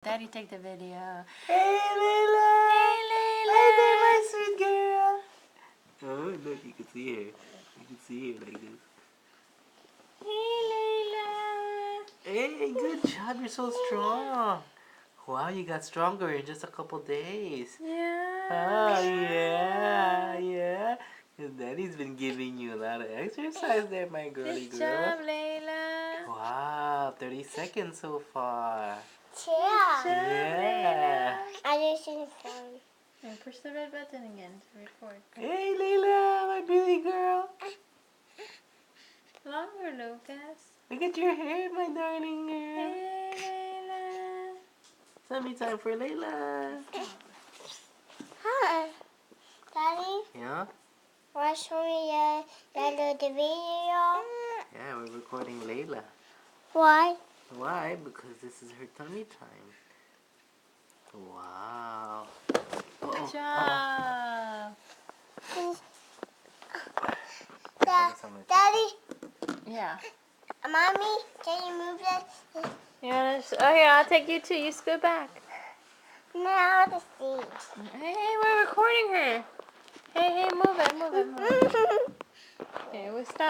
Daddy, take the video. Hey, Layla! Hey, Layla! Hi there, my sweet girl! Oh, look, you can see her. You can see her like this. Hey, Layla! Hey, good job. You're so strong. Wow, you got stronger in just a couple days. Yeah. Oh, yeah. Your daddy's been giving you a lot of exercise there, my girly Good girl. job, Layla. Wow, 30 seconds so far. Good job, Yeah. Layla. I just need phone. Now push the red button again to record. Hey, Layla, my beauty girl. Longer, Lucas. Look at your hair, my darling girl. Hey, Layla. Tummy time for Layla. Hi. Daddy, Yeah? want to show me the video? Yeah, we're recording Layla. Why? Why? Because this is her tummy time. Wow. Good job. Daddy, Yeah. Mommy, can you move this? Oh, here, I'll take you too. You scoot back. Now to see. Hey, we're recording her. Hey, move it. Okay, we stop.